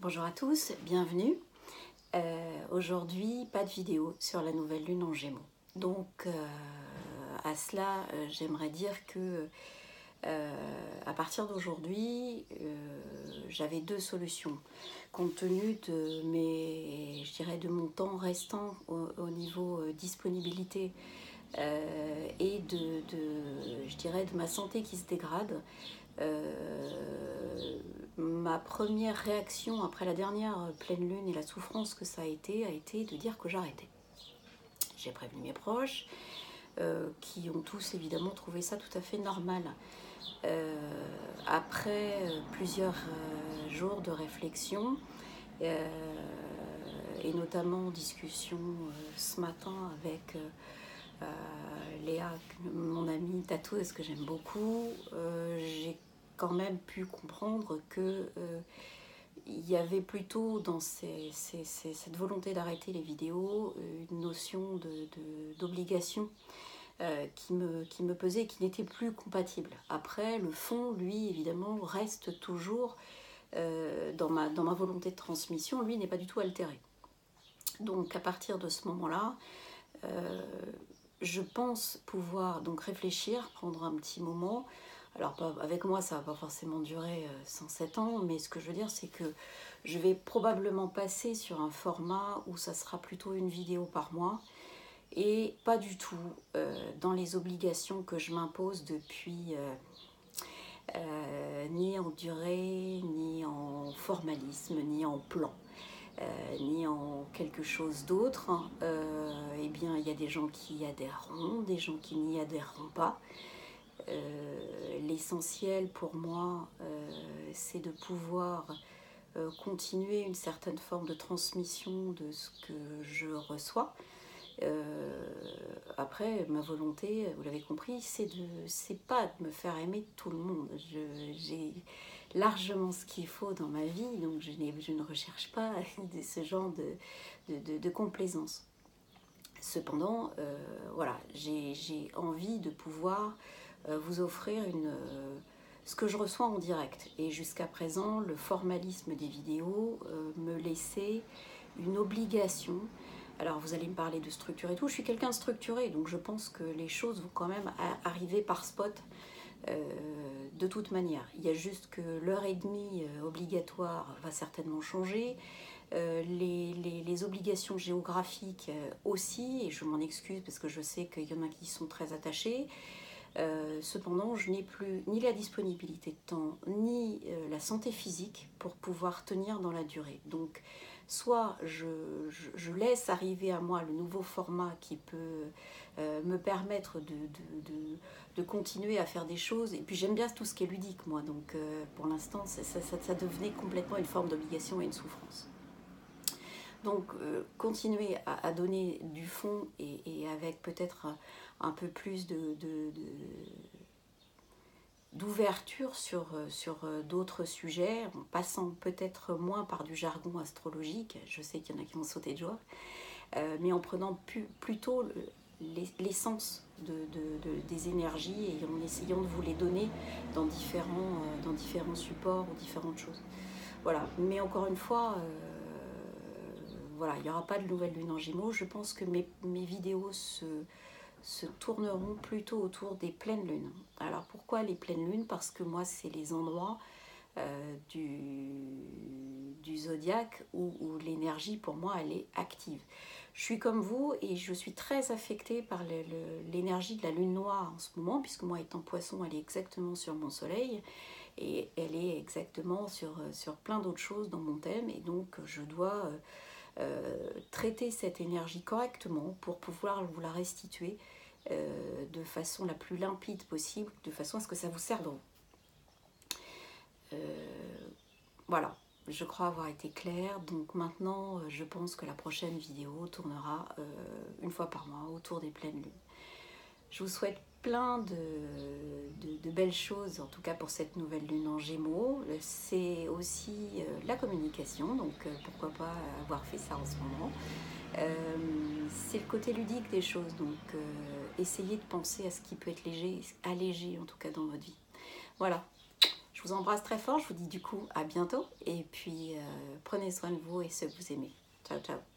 Bonjour à tous, bienvenue. Aujourd'hui, pas de vidéo sur la nouvelle lune en Gémeaux. Donc, à cela, j'aimerais dire que à partir d'aujourd'hui, j'avais deux solutions. Compte tenu de je dirais, de mon temps restant au niveau disponibilité et je dirais, de ma santé qui se dégrade. Ma première réaction après la dernière pleine lune et la souffrance que ça a été de dire que j'arrêtais. J'ai prévenu mes proches, qui ont tous évidemment trouvé ça tout à fait normal. Après plusieurs jours de réflexion, et notamment en discussion ce matin avec Léa, mon amie tatoueuse que j'aime beaucoup, j'ai quand même pu comprendre que il y avait plutôt dans cette volonté d'arrêter les vidéos une notion d'obligation qui me pesait et qui n'était plus compatible. Après, le fond, lui, évidemment, reste toujours dans ma volonté de transmission, lui n'est pas du tout altéré. Donc à partir de ce moment-là, je pense pouvoir donc réfléchir, prendre un petit moment. Alors avec moi, ça ne va pas forcément durer 107 ans, mais ce que je veux dire, c'est que je vais probablement passer sur un format où ça sera plutôt une vidéo par mois et pas du tout dans les obligations que je m'impose depuis ni en durée, ni en formalisme, ni en plan. Ni en quelque chose d'autre. Eh bien, il y a des gens qui y adhéreront, des gens qui n'y adhéreront pas. L'essentiel pour moi, c'est de pouvoir continuer une certaine forme de transmission de ce que je reçois. Après, ma volonté, vous l'avez compris, c'est pas de me faire aimer tout le monde. J'ai largement ce qu'il faut dans ma vie, donc je ne recherche pas ce genre de complaisance. Cependant, voilà, j'ai envie de pouvoir vous offrir ce que je reçois en direct. Et jusqu'à présent, le formalisme des vidéos me laissait une obligation. Alors vous allez me parler de structure et tout, je suis quelqu'un de structuré, donc je pense que les choses vont quand même arriver par spot de toute manière. Il y a juste que l'heure et demie obligatoire va certainement changer, les obligations géographiques aussi, et je m'en excuse parce que je sais qu'il y en a qui sont très attachés. Cependant, je n'ai plus ni la disponibilité de temps, ni la santé physique pour pouvoir tenir dans la durée. Donc, soit je laisse arriver à moi le nouveau format qui peut me permettre de continuer à faire des choses. Et puis j'aime bien tout ce qui est ludique, moi. Donc pour l'instant, ça devenait complètement une forme d'obligation et une souffrance. Donc continuer à donner du fond et avec peut-être un peu plus d'ouverture sur d'autres sujets, en passant peut-être moins par du jargon astrologique, je sais qu'il y en a qui vont sauter de joie, mais en prenant plutôt l'essence des énergies et en essayant de vous les donner dans différents supports ou différentes choses. Voilà, mais encore une fois, voilà, il n'y aura pas de nouvelle lune en Gémeaux. Je pense que mes vidéos se tourneront plutôt autour des pleines lunes. Alors pourquoi les pleines lunes? Parce que moi, c'est les endroits du zodiaque où l'énergie, pour moi, elle est active. Je suis comme vous et je suis très affectée par l'énergie de la lune noire en ce moment, puisque moi, étant poisson, elle est exactement sur mon soleil et elle est exactement sur plein d'autres choses dans mon thème. Et donc, je dois traiter cette énergie correctement pour pouvoir vous la restituer de façon la plus limpide possible, de façon à ce que ça vous serve. Voilà, je crois avoir été claire. Donc maintenant, je pense que la prochaine vidéo tournera une fois par mois autour des pleines lunes. Je vous souhaite plein de belles choses, en tout cas pour cette nouvelle lune en Gémeaux. C'est aussi la communication, donc pourquoi pas avoir fait ça en ce moment. C'est le côté ludique des choses, donc essayez de penser à ce qui peut être léger, allégé en tout cas dans votre vie. Voilà. vous embrasse très fort. Je vous dis du coup à bientôt. Et puis, prenez soin de vous et ceux que vous aimez. Ciao, ciao.